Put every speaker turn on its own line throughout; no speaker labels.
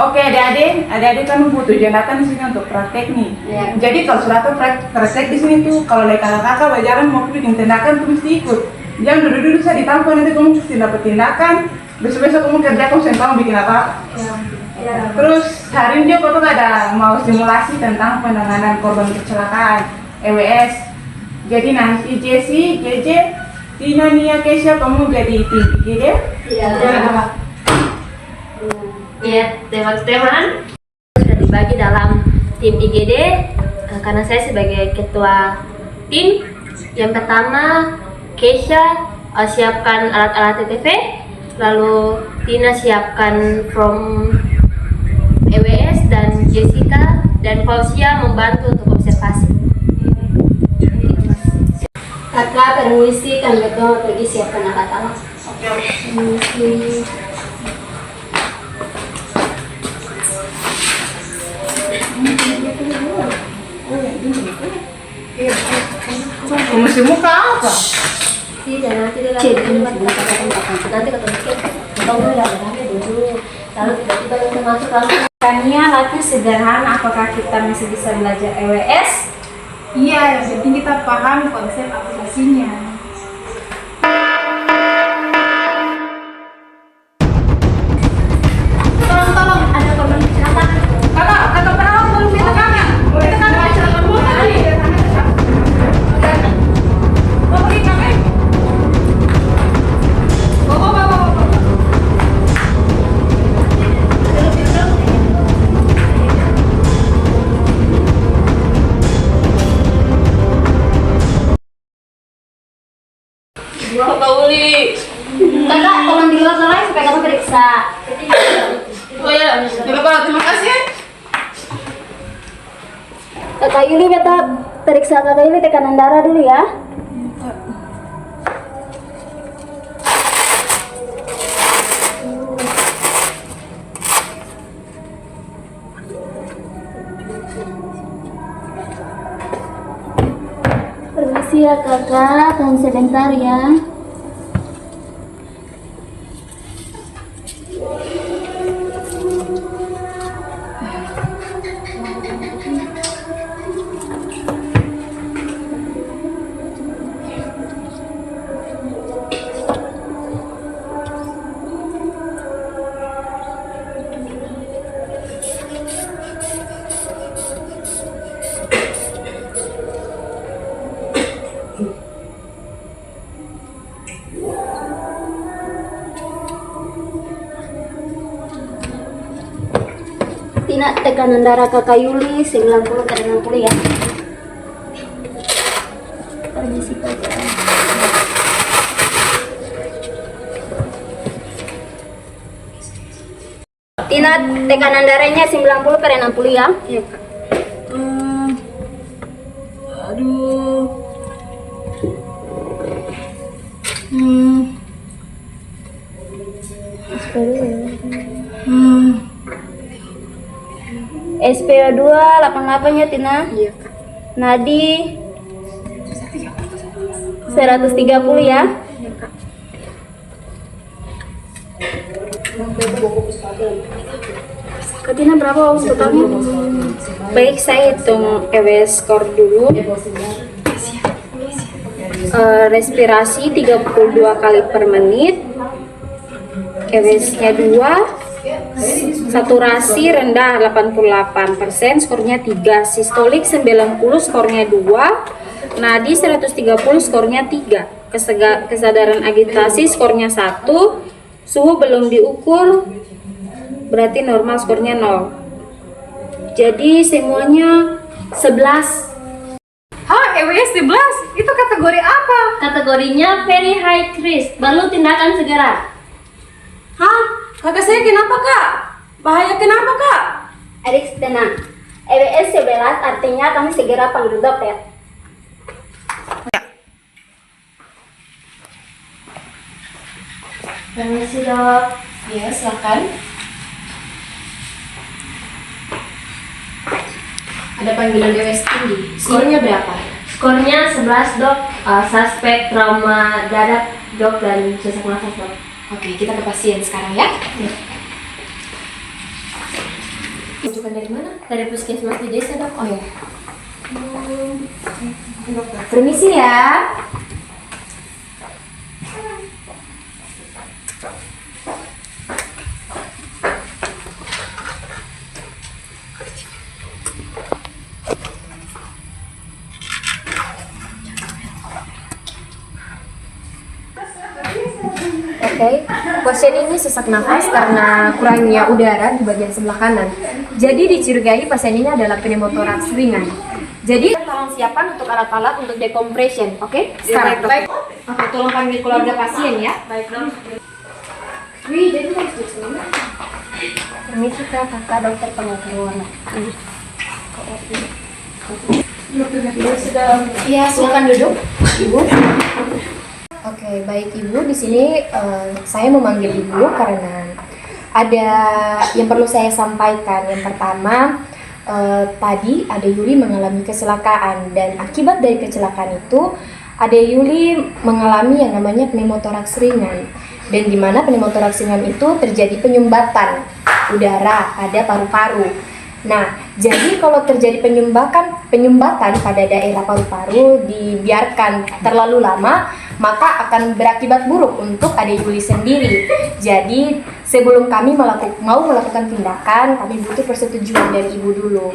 Oke, adik-adik kan butuh Jonathan di sini untuk praktek nih.
Iya.
Jadi kalau sudah praktek di sini tuh, kalau dari kakak bajaran mau bikin tindakan tuh mesti ikut. Jangan duduk-duduk saya ditampar, nanti kamu mesti dapat tindakan. Besok-besok kamu kerja kamu sendiri bikin apa?
Ya.
Terus hari ini juga tuh ada mau simulasi tentang penanganan korban kecelakaan EWS. Jadi nanti Jesse, JJ, Tina, Nia, Keisha kamu jadi tim IGD.
Iya.
Iya, teman-teman sudah dibagi dalam tim IGD karena saya sebagai ketua tim. Yang pertama, Keisha siapkan alat-alat TTV, lalu Tina siapkan from EWS, dan Jessica dan Fausia membantu untuk observasi.
Kakak permisi, kan betul pergi siapkan alat-alat. Permisi.
Mesti muka apa?
Tidak, nanti dia
Cek,
nanti ketemu kita dulu ya, dulu. Lalu tiba-tiba kita masuk langsung.
Tanya alatnya sederhana, apakah kita masih bisa belajar EWS?
Iya, yang penting kita paham konsep aplikasinya.
Tolong, ada korban kecelakaan.
Kakak perawat belum kita kangen. Kita kan kecelakaan motor nih. Mau pergi kakak? Bawa.
Kakak Uli.
Kakak, tolong di luar sana supaya kamu periksa.
Oh ya, terima kasih ya.
Kakak Yuli, beta periksa Kakak Yuli tekanan darah dulu ya. Permisi ya kakak, tahan sebentar ya. Tina, tekanan darah kakak Yuli 90/60 ya. Permisi kakak. Tina, tekanan darahnya 90/60 ya.
Iya, Kak. Aduh.
SPO2 88 ya Tina.
Iya, Kak.
Nadi 130 ya.
Iya, Kak.
Kak Tina berapa waktu kamu?
Baik, saya hitung EWS score dulu. Respirasi 32 kali per menit. EWS-nya 2. Saturasi rendah 88%, skornya 3. Sistolik 90, skornya 2. Nadi 130, skornya 3. Kesadaran agitasi skornya 1. Suhu belum diukur, berarti normal, skornya 0. Jadi semuanya 11.
Hah, EWS 11? Itu kategori apa?
Kategorinya very high risk, perlu tindakan segera.
Hah? Kakak saya kenapa, Kak? Bahaya kenapa, Kak?
Adik tenang. EWS 11 artinya kami segera panggil dokter.
Permisi dok.
Ya, silakan. Ada panggilan EWS tinggi. Skornya berapa?
Skornya 11 dok. Suspek trauma dadak dok dan sesak nafas dok.
Oke, kita ke pasien sekarang ya.
Rujukan dari mana? Dari puskesmas di desa, Dok.
Oh ya. Permisi ya.
Oke, pasien ini sesak nafas karena kurangnya udara di bagian sebelah kanan. Jadi dicurigai pasien ini adalah pneumotoraks ringan. Jadi tolong siapkan untuk alat-alat untuk decompression, oke? Sekarang.
baik.
Oke, tolong panggil keluarga pasien ya.
Baik, Dok.
Wih, jadi harus di sini. Permisi Kak, kakak dokter pengacara. Iya, silakan duduk, Ibu. Oke, baik Ibu. Di sini saya memanggil Ibu karena ada yang perlu saya sampaikan. Yang pertama, tadi Ade Yuli mengalami kecelakaan dan akibat dari kecelakaan itu Ade Yuli mengalami yang namanya pneumotoraks ringan. Dan di mana pneumotoraks ringan itu terjadi penyumbatan udara pada paru-paru. Nah, jadi kalau terjadi penyumbatan pada daerah paru-paru dibiarkan terlalu lama, maka akan berakibat buruk untuk Ade Yuli sendiri. Jadi, sebelum kami mau melakukan tindakan, kami butuh persetujuan dari Ibu dulu.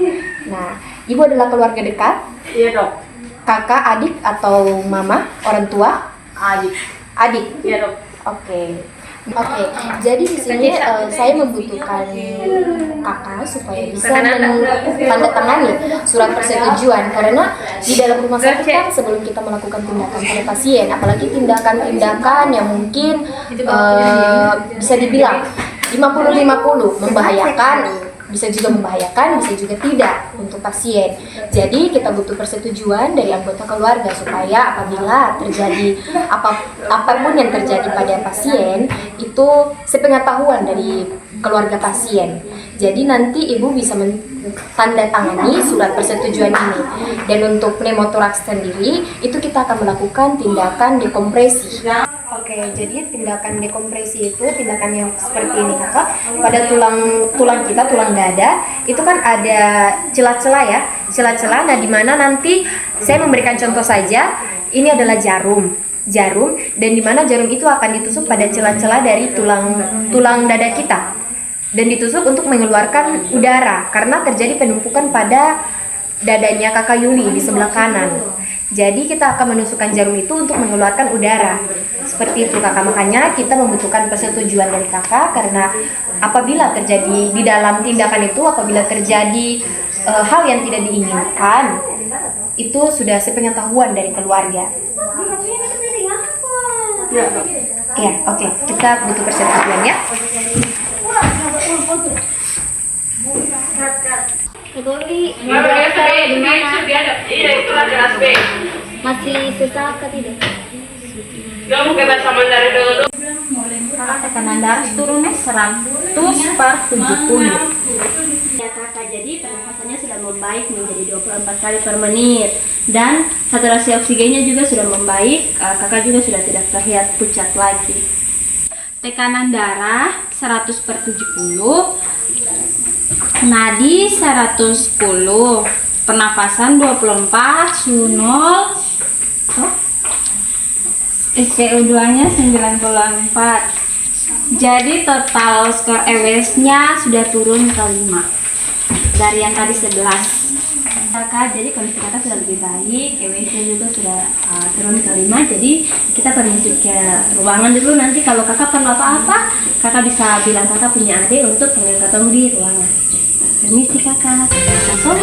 Nah, Ibu adalah keluarga dekat?
Iya, Dok.
Kakak, adik, atau mama, orang tua?
Adik.
Adik?
Iya, Dok.
Oke, jadi di sini saya membutuhkan kakak supaya bisa menandatangani surat persetujuan karena di dalam rumah sakit kan sebelum kita melakukan tindakan pada pasien, apalagi tindakan-tindakan yang mungkin bisa dibilang 50-50 membahayakan, bisa juga membahayakan, bisa juga tidak untuk pasien. Jadi kita butuh persetujuan dari anggota keluarga supaya apabila terjadi apapun yang terjadi pada pasien itu sepengetahuan dari keluarga pasien. Jadi nanti Ibu bisa menandatangani surat persetujuan ini. Dan untuk pneumotoraks sendiri itu kita akan melakukan tindakan dekompresi. Oke, jadi tindakan dekompresi itu tindakan yang seperti ini Kakak. Pada tulang kita, tulang dada, itu kan ada celah-celah ya, celah-celah. Nah, di mana nanti saya memberikan contoh saja. Ini adalah jarum, dan di mana jarum itu akan ditusuk pada celah-celah dari tulang dada kita. Dan ditusuk untuk mengeluarkan udara karena terjadi penumpukan pada dadanya Kakak Yuli di sebelah kanan. Jadi kita akan menusukkan jarum itu untuk mengeluarkan udara. Seperti itu Kakak, makanya kita membutuhkan persetujuan dari Kakak karena apabila terjadi di dalam tindakan itu, apabila terjadi hal yang tidak diinginkan, itu sudah sepengetahuan dari keluarga. Ya, oke. Kita butuh persetujuan ya.
Doli,
Iya, itulah kelas B.
masih sesak ke tidak?
Kamu ke bahasa Mandarin dulu.
Kakak tekanan darah turunnya 100/70.
Ya Kakak, jadi pernafasannya sudah membaik menjadi 24 kali per menit dan saturasi oksigennya juga sudah membaik. Kakak juga sudah tidak terlihat pucat lagi.
Tekanan darah 100/70. Nadi 110. Pernafasan 24, suhu 0. SpO2-nya 94. Jadi total skor EWS-nya sudah turun ke 5 dari yang tadi 11.
Kakak, jadi kondisi kakak sudah lebih baik, EWS-nya juga sudah turun ke 5. Jadi kita permisi ke ruangan dulu. Nanti kalau kakak perlu apa-apa, kakak bisa bilang kakak punya adik untuk ketemu di ruangan. Permisi kakak. Langsung